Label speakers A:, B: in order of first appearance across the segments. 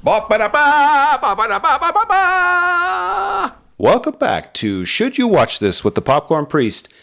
A: Welcome back to Should You Watch This with the Popcorn Priest.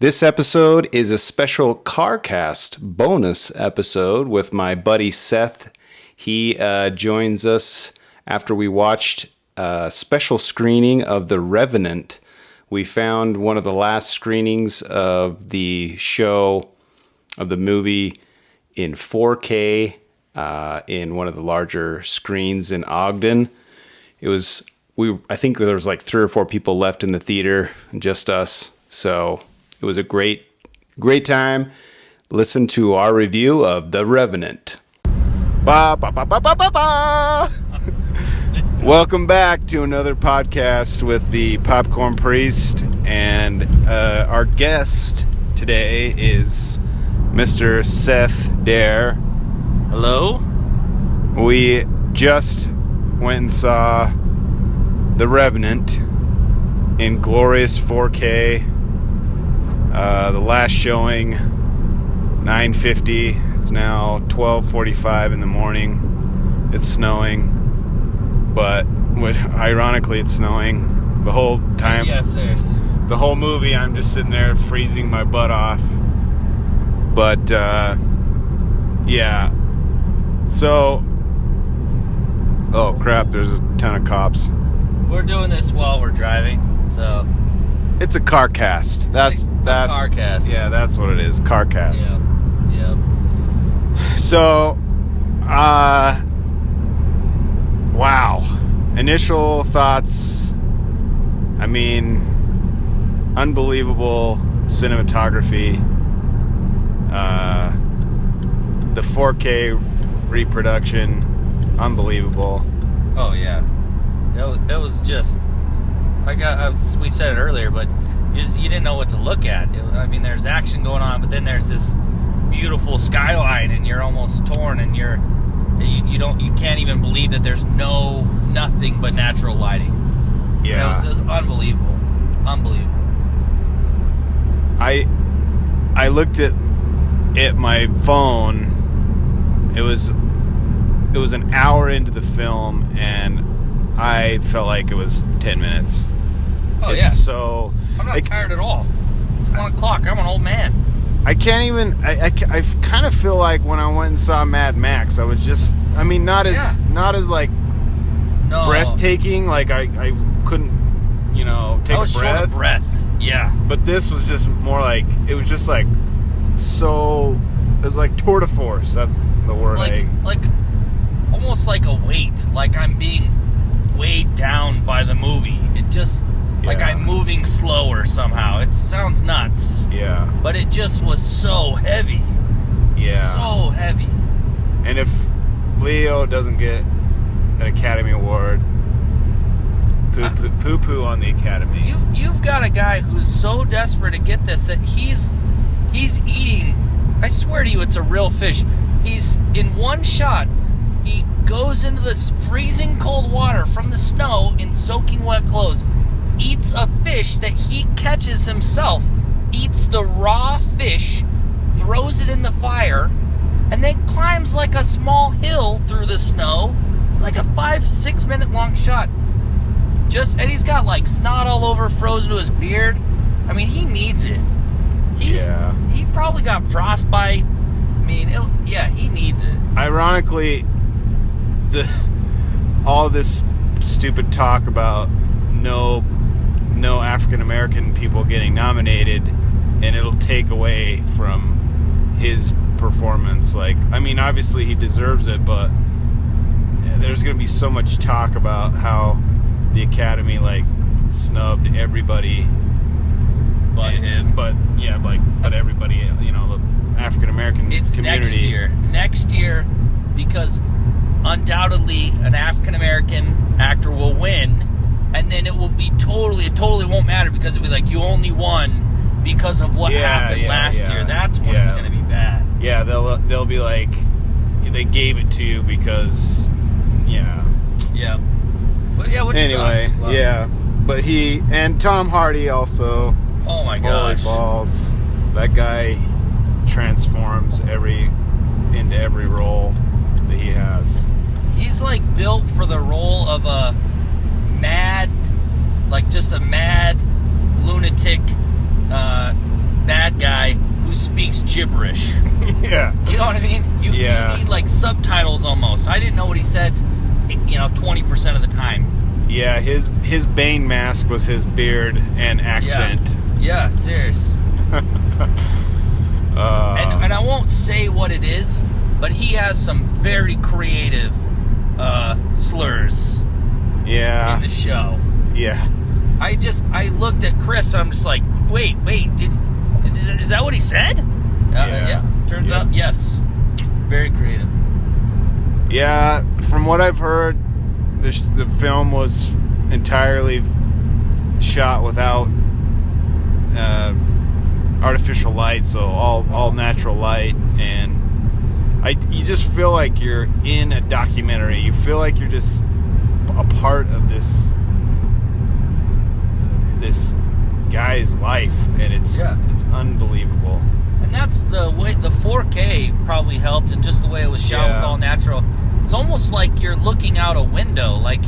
A: This episode is a special CARCAST bonus episode with my buddy Seth. He joins us after we watched a special screening of The Revenant. We found one of the last screenings of the show, of the movie, in 4K in one of the larger screens in Ogden. I think there was like 3 or 4 people left in the theater, just us. So it was a great time. Listen to our review of The Revenant. Ba, ba, ba, ba, ba, ba, ba. Welcome back to another podcast with the Popcorn Priest, and our guest today is Mr. Seth Dare.
B: Hello?
A: We just went and saw The Revenant in glorious 4K. The last showing, 9:50. It's now 12:45 in the morning. It's snowing, but ironically, it's snowing the whole time.
B: Yes, sirs.
A: The whole movie, I'm just sitting there freezing my butt off. But yeah. So, oh crap! There's a ton of cops.
B: We're doing this while we're driving, so
A: it's a CARCAST. That's
B: CARCAST.
A: Yeah, that's what it is. CARCAST.
B: Yeah.
A: So, wow. Initial thoughts. I mean, unbelievable cinematography. The 4K reproduction, unbelievable.
B: Oh yeah. It was just. We said it earlier, but you didn't know what to look at. I mean, there's action going on, but then there's this beautiful skyline, and you're almost torn, and you can't even believe that there's nothing but natural lighting.
A: Yeah,
B: it was unbelievable.
A: I looked at my phone. It was an hour into the film, and I felt like it was 10 minutes.
B: Oh,
A: it's
B: yeah.
A: So
B: I'm not tired at all. It's 1 o'clock. I'm an old man.
A: I can't even. I kind of feel like when I went and saw Mad Max, I was just. I mean, not as like breathtaking. Like I couldn't, take a breath.
B: I was short of breath. Yeah.
A: But this was just more like, it was just like so. It was like tour de force. That's the word.
B: Like almost like a weight. Like I'm being weighed down by the movie. It just like I'm moving slower somehow. It sounds nuts.
A: Yeah.
B: But it just was so heavy.
A: Yeah.
B: So heavy.
A: And if Leo doesn't get an Academy Award, poo on the Academy.
B: You've got a guy who's so desperate to get this that he's eating. I swear to you, it's a real fish. He's in one shot. He goes into this freezing cold water from the snow in soaking wet clothes, eats a fish that he catches himself, eats the raw fish, throws it in the fire, and then climbs like a small hill through the snow. It's like a 5-6 minute long shot. And he's got like snot all over, frozen to his beard. I mean, he needs it. He probably got frostbite. I mean, he needs it.
A: Ironically, all this stupid talk about no African American people getting nominated, and it'll take away from his performance. Like, I mean, obviously he deserves it, but there's going to be so much talk about how the Academy like snubbed everybody
B: but him.
A: But everybody, the African American community.
B: It's next year, because undoubtedly an African American actor will win, and then it totally won't matter, because it'll be like, you only won because of what happened last year. That's when it's going to be bad.
A: Yeah, they'll be like, they gave it to you because,
B: yeah. But yeah, which
A: anyway,
B: sucks. Well,
A: yeah. But he and Tom Hardy also.
B: Oh my gosh!
A: Holy balls! That guy transforms into every role that he has.
B: He's like built for the role of a mad, like just a mad lunatic bad guy who speaks gibberish.
C: Yeah.
B: You know what I mean? You need like subtitles almost. I didn't know what he said, 20% of the time.
C: Yeah, his Bane mask was his beard and accent.
B: Yeah, serious. And I won't say what it is, but he has some very creative slurs in the show.
C: Yeah.
B: I looked at Chris, I'm just like, wait, is that what he said? Yeah. Turns out, yes. Very creative.
C: Yeah, from what I've heard, the film was entirely shot without artificial light, so all natural light, and you just feel like you're in a documentary. You feel like you're just a part of this guy's life, and it's unbelievable.
B: And that's the way the 4K probably helped, and just the way it was shot with all natural. It's almost like you're looking out a window, like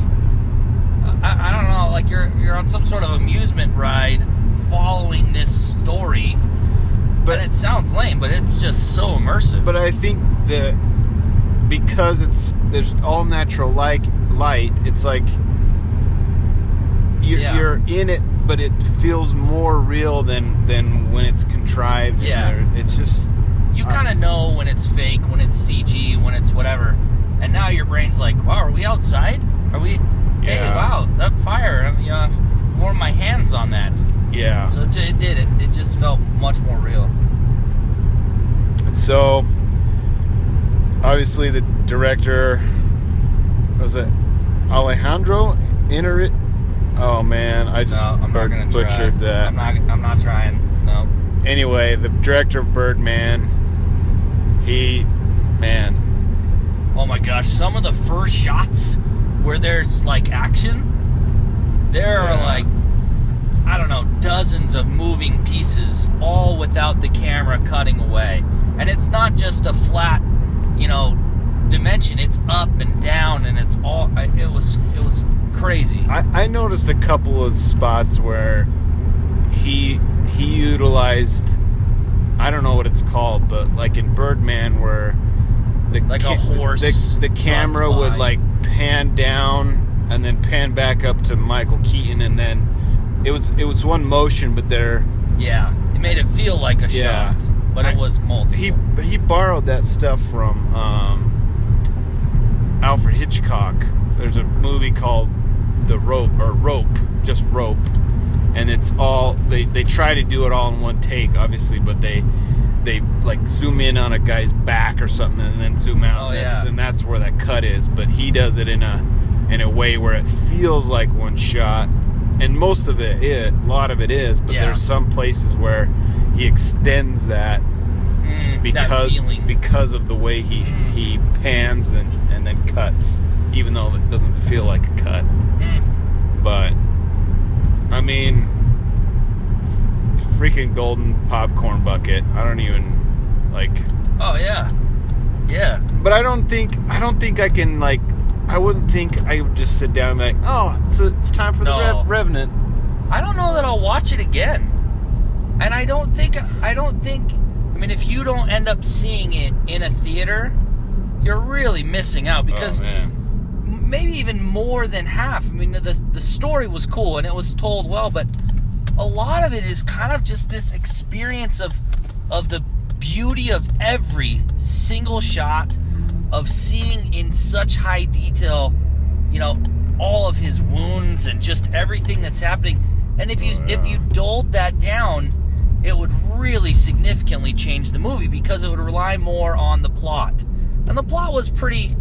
B: I don't know, like you're on some sort of amusement ride following this story. But it sounds lame, but it's just so immersive.
C: But I think that because there's all natural light, it's like you're in it, but it feels more real than when it's contrived.
B: Yeah,
C: it's just
B: you kind of know when it's fake, when it's CG, when it's whatever. And now your brain's like, wow, are we outside? Are we? Hey, wow, that fire! I warm my hands on that.
C: Yeah.
B: So it just felt much more real.
C: So obviously the director was it Alejandro Inarritu. Oh man, I just butchered that.
B: I'm not trying. No.
C: Anyway, the director of Birdman,
B: oh my gosh, some of the first shots where there's like action, there are like, I don't know, dozens of moving pieces, all without the camera cutting away. And it's not just a flat, dimension. It's up and down, and it's all. It was crazy.
C: I noticed a couple of spots where he utilized, I don't know what it's called, but like in Birdman, where
B: a horse,
C: the camera would like pan down and then pan back up to Michael Keaton, and then it was one motion, but there.
B: Yeah, it made it feel like a shot, but it was multiple.
C: He borrowed that stuff from Alfred Hitchcock. There's a movie called Rope, just Rope, and it's all they try to do it all in one take, obviously, but they like zoom in on a guy's back or something and then zoom out. And that's where that cut is. But he does it in a way where it feels like one shot, and most of a lot of it is. But there's some places where he extends that because of the way he pans and then cuts, even though it doesn't feel like a cut. But I mean, freaking golden popcorn bucket. I don't even like.
B: Oh yeah.
C: But I don't think I can like. I wouldn't think I would just sit down and be like, oh, it's time for the Revenant.
B: I don't know that I'll watch it again. And I don't think. I mean, if you don't end up seeing it in a theater, you're really missing out, because maybe even more than half. I mean, the story was cool and it was told well, but a lot of it is kind of just this experience of the beauty of every single shot, of seeing in such high detail, all of his wounds and just everything that's happening. And if you dulled that down, it would really significantly change the movie, because it would rely more on the plot. And the plot was pretty,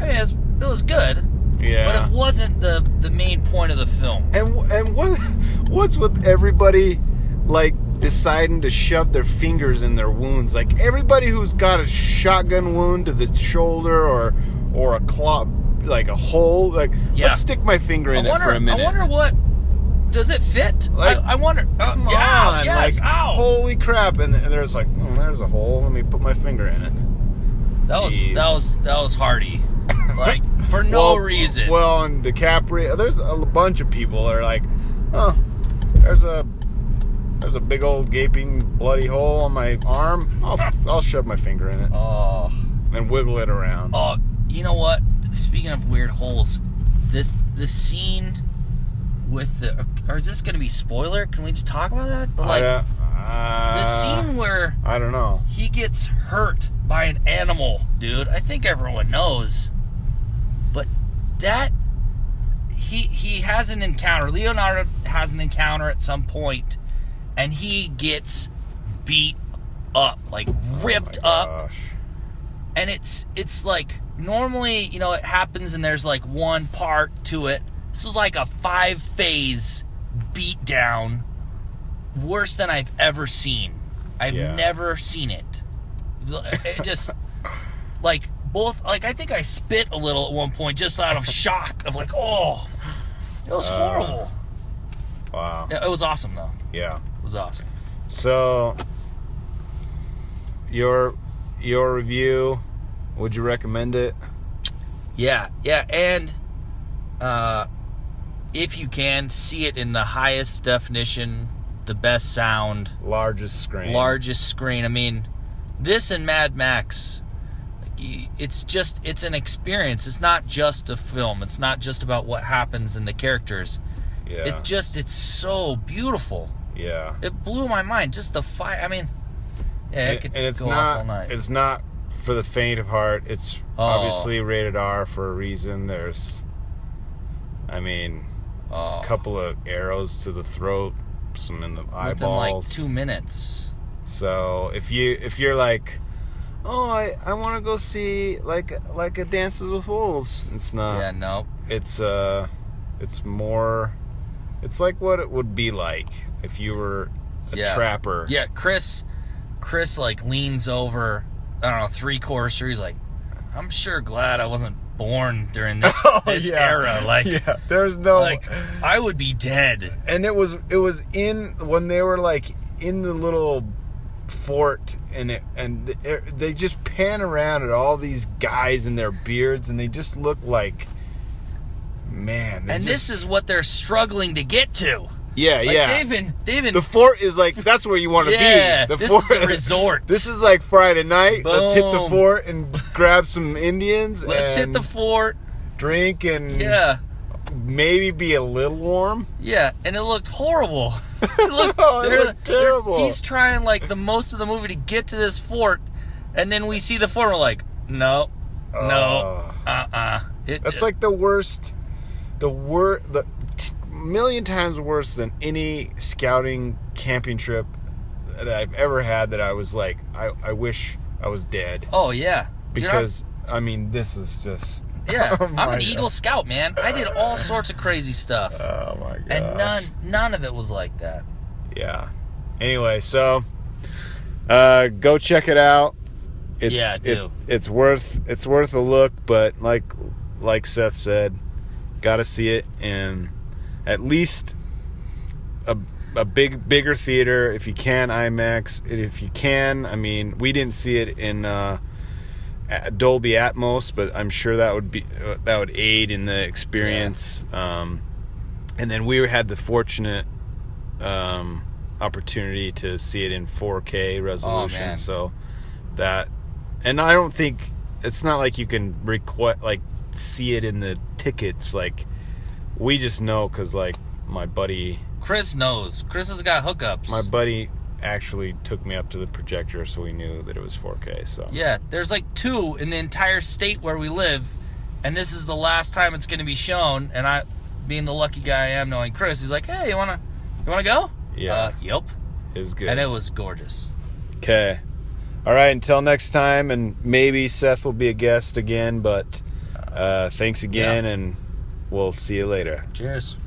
B: I mean, it was good. Yeah. But it wasn't the main point of the film.
C: And what's with everybody like deciding to shove their fingers in their wounds? Like everybody who's got a shotgun wound to the shoulder or a claw, like a hole, like let's stick my finger in it for a minute.
B: I wonder what. Does it fit?
C: Like,
B: I wonder.
C: Come on,
B: yes,
C: like holy crap! And there's like, there's a hole. Let me put my finger in it.
B: That was hardy. Like for no reason.
C: Well, and DiCaprio, there's a bunch of people that are like, oh, there's a big old gaping bloody hole on my arm. I'll shove my finger in it.
B: Oh.
C: And wiggle it around.
B: Oh, you know what? Speaking of weird holes, the scene with the, or is this going to be spoiler? Can we just talk about that? But like the scene where
C: I don't know,
B: he gets hurt by an animal, dude. I think everyone knows, but that he has an encounter. Leonardo has an encounter at some point, and he gets beat up, like ripped up. And it's like, normally, you know, it happens and there's like one part to it. This is like a 5-phase beat down, worse than I've ever seen. I've never seen it. It just, like, both, like, I think I spit a little at one point just out of shock of like, oh, it was horrible.
C: Wow.
B: It was awesome though.
C: Yeah.
B: It was awesome.
C: So, your review, would you recommend it?
B: Yeah, and if you can, see it in the highest definition, the best sound,
C: largest screen.
B: I mean, this and Mad Max, it's an experience. It's not just a film. It's not just about what happens in the characters.
C: Yeah.
B: It's so beautiful.
C: Yeah.
B: It blew my mind. Just the fire. I mean, yeah, it could go off all night.
C: It's not for the faint of heart. It's obviously rated R for a reason. There's, I mean, a couple of arrows to the throat, some in the eyeballs.
B: Within like 2 minutes.
C: So if you're like, oh, I want to go see like a Dances with Wolves, it's not.
B: Yeah, no.
C: It's more. It's like what it would be like if you were a trapper.
B: Yeah, Chris like leans over, I don't know, 3/4 through. He's like, I'm sure glad I wasn't born during this era. Like,
C: there's no,
B: like, I would be dead.
C: And it was in when they were like in the little fort, and they just pan around at all these guys and their beards, and they just look like, man.
B: And this is what they're struggling to get to.
C: Yeah,
B: like,
C: yeah.
B: They've been.
C: The fort is like, that's where you want to be.
B: This is the resort.
C: This is like Friday night.
B: Boom.
C: Let's hit the fort and grab some Indians.
B: Let's hit the fort,
C: drink, and maybe be a little warm.
B: Yeah, and it looked horrible.
C: It looked terrible.
B: He's trying like the most of the movie to get to this fort, and then we see the fort. And we're like, no.
C: That's like the worst. The million times worse than any scouting camping trip that I've ever had, that I was like, I wish I was dead.
B: Oh yeah,
C: because I mean, this is just
B: I'm an Eagle Scout, man. I did all sorts of crazy stuff.
C: Oh my god.
B: And none of it was like that.
C: Yeah. Anyway, so go check it out. It's worth a look, but like Seth said, gotta see it in at least a bigger theater, if you can, IMAX. If you can, I mean, we didn't see it in Dolby Atmos, but I'm sure that would aid in the experience. And then we had the fortunate opportunity to see it in 4K resolution. So that, and I don't think it's not like you can see it in the tickets. Like, we just know because, like, my buddy
B: Chris knows. Chris has got hookups.
C: My buddy actually took me up to the projector, so we knew that it was 4K. So
B: yeah, there's like 2 in the entire state where we live, and this is the last time it's going to be shown. And I, being the lucky guy I am, knowing Chris, he's like, "Hey, you wanna go?"
C: Yeah.
B: Yep.
C: It was good,
B: and it was gorgeous.
C: Okay. All right. Until next time, and maybe Seth will be a guest again. But thanks again, and we'll see you later.
B: Cheers.